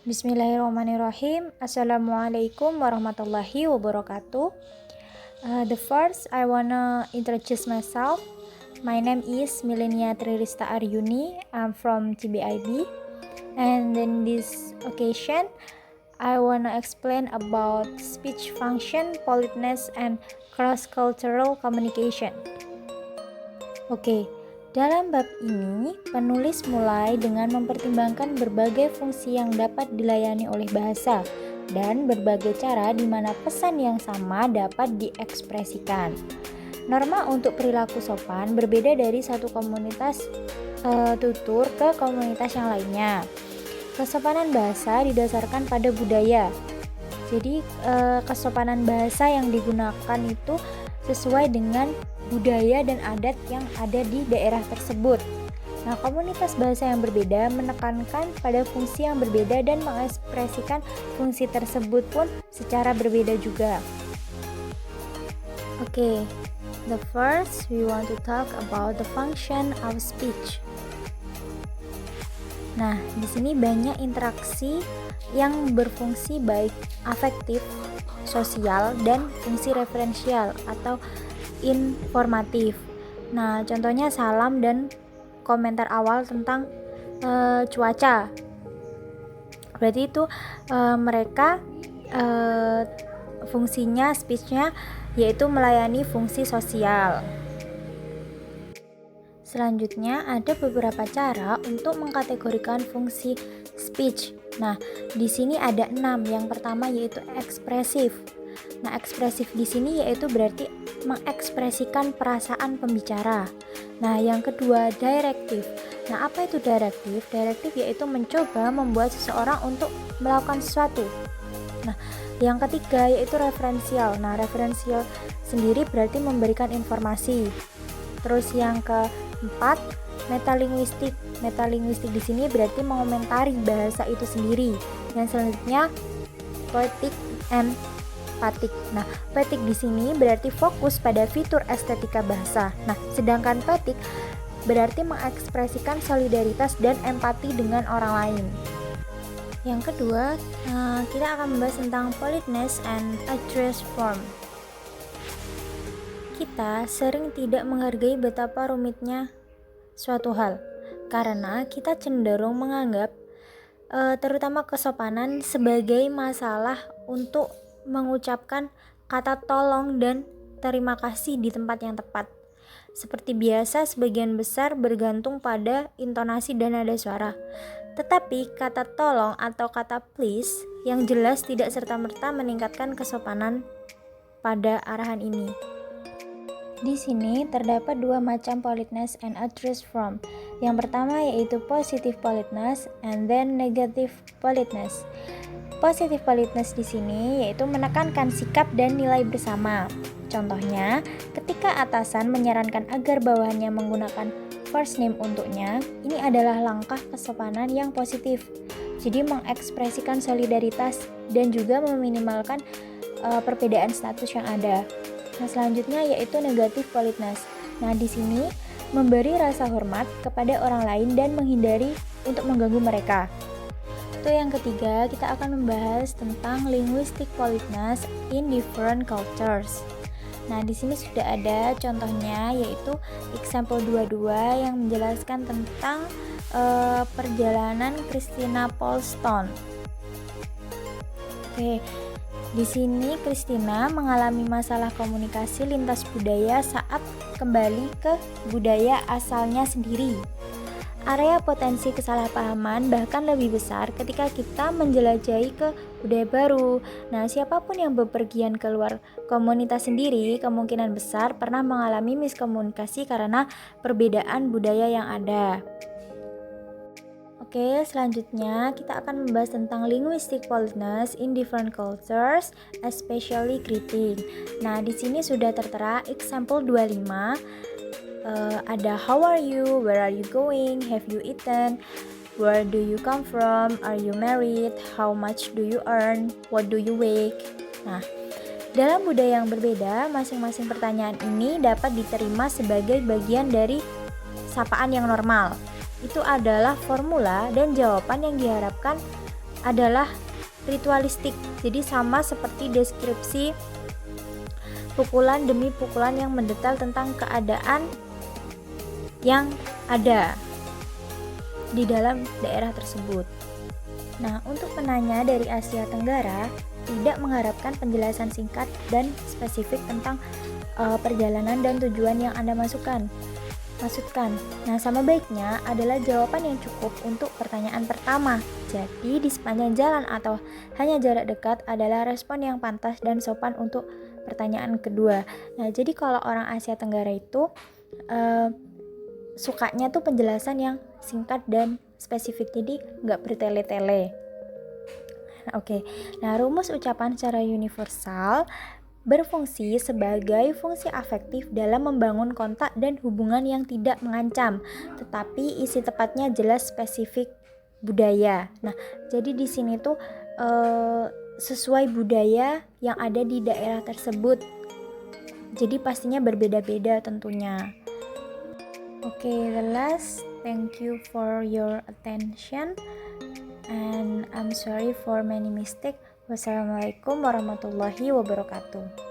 Bismillahirrahmanirrahim. Assalamualaikum warahmatullahi wabarakatuh. The first, I wanna introduce myself. My name is Milenia Trirista Aryuni. I'm from TBIB. And in this occasion, I wanna explain about speech function, politeness, and cross-cultural communication. Oke, dalam bab ini, penulis mulai dengan mempertimbangkan berbagai fungsi yang dapat dilayani oleh bahasa dan berbagai cara di mana pesan yang sama dapat diekspresikan. Norma untuk perilaku sopan berbeda dari satu komunitas tutur ke komunitas yang lainnya. Kesopanan bahasa didasarkan pada budaya. Jadi, kesopanan bahasa yang digunakan itu sesuai dengan budaya dan adat yang ada di daerah tersebut. Nah, komunitas bahasa yang berbeda menekankan pada fungsi yang berbeda dan mengekspresikan fungsi tersebut pun secara berbeda juga. Oke, the first we want to talk about the function of speech. Nah, di sini banyak interaksi yang berfungsi baik afektif, sosial, dan fungsi referensial atau informatif. Nah, contohnya salam dan komentar awal tentang cuaca. Berarti itu mereka fungsinya, speech-nya yaitu melayani fungsi sosial. Selanjutnya ada beberapa cara untuk mengkategorikan fungsi speech. Nah, di sini ada 6. Yang pertama yaitu ekspresif. Nah, ekspresif di sini yaitu berarti mengekspresikan perasaan pembicara. Nah, yang kedua direktif. Nah, apa itu direktif? Direktif yaitu mencoba membuat seseorang untuk melakukan sesuatu. Nah, yang ketiga yaitu referensial. Nah, referensial sendiri berarti memberikan informasi. Terus yang keempat metalinguistik. Metalinguistik di sini berarti mengomentari bahasa itu sendiri. Yang selanjutnya poetic and patik. Nah, patik di sini berarti fokus pada fitur estetika bahasa. Nah, sedangkan patik berarti mengekspresikan solidaritas dan empati dengan orang lain. Yang kedua, kita akan membahas tentang politeness and address form. Kita sering tidak menghargai betapa rumitnya suatu hal karena kita cenderung menganggap terutama kesopanan sebagai masalah untuk mengucapkan kata tolong dan terima kasih di tempat yang tepat. Seperti biasa, sebagian besar bergantung pada intonasi dan nada suara. Tetapi kata tolong atau kata please yang jelas tidak serta-merta meningkatkan kesopanan pada arahan ini. Di sini terdapat 2 macam politeness and address form. Yang pertama yaitu positive politeness and then negative politeness. Positive politeness di sini yaitu menekankan sikap dan nilai bersama. Contohnya, ketika atasan menyarankan agar bawahannya menggunakan first name untuknya, ini adalah langkah kesopanan yang positif. Jadi mengekspresikan solidaritas dan juga meminimalkan perbedaan status yang ada. Nah, selanjutnya yaitu negative politeness. Nah, di sini memberi rasa hormat kepada orang lain dan menghindari untuk mengganggu mereka. Itu yang ketiga, kita akan membahas tentang linguistic politeness in different cultures. Nah, di sini sudah ada contohnya yaitu example 22 yang menjelaskan tentang perjalanan Christina Paulston. Oke. Di sini Christina mengalami masalah komunikasi lintas budaya saat kembali ke budaya asalnya sendiri. Area potensi kesalahpahaman bahkan lebih besar ketika kita menjelajahi ke budaya baru. Nah, siapapun yang bepergian keluar komunitas sendiri kemungkinan besar pernah mengalami miskomunikasi karena perbedaan budaya yang ada. Oke, selanjutnya kita akan membahas tentang linguistic politeness in different cultures, especially greeting. Nah, di sini sudah tertera example 25. Ada how are you, where are you going, have you eaten, where do you come from, are you married, how much do you earn, what do you weigh. Nah, dalam budaya yang berbeda, masing-masing pertanyaan ini dapat diterima sebagai bagian dari sapaan yang normal. Itu adalah formula dan jawaban yang diharapkan adalah ritualistik. Jadi sama seperti deskripsi pukulan demi pukulan yang mendetail tentang keadaan yang ada di dalam daerah tersebut. Nah, untuk penanya dari Asia Tenggara tidak mengharapkan penjelasan singkat dan spesifik tentang perjalanan dan tujuan yang Anda maksudkan. Nah, sama baiknya adalah jawaban yang cukup untuk pertanyaan pertama. Jadi, di sepanjang jalan atau hanya jarak dekat adalah respon yang pantas dan sopan untuk pertanyaan kedua. Nah, jadi kalau orang Asia Tenggara itu sukanya tuh penjelasan yang singkat dan spesifik, jadi nggak bertele-tele. Oke, nah rumus ucapan secara universal berfungsi sebagai fungsi afektif dalam membangun kontak dan hubungan yang tidak mengancam, tetapi isi tepatnya jelas spesifik budaya. Nah, jadi di sini tuh sesuai budaya yang ada di daerah tersebut. Jadi pastinya berbeda-beda tentunya. Okay, the last, thank you for your attention and I'm sorry for many mistakes. Wassalamualaikum warahmatullahi wabarakatuh.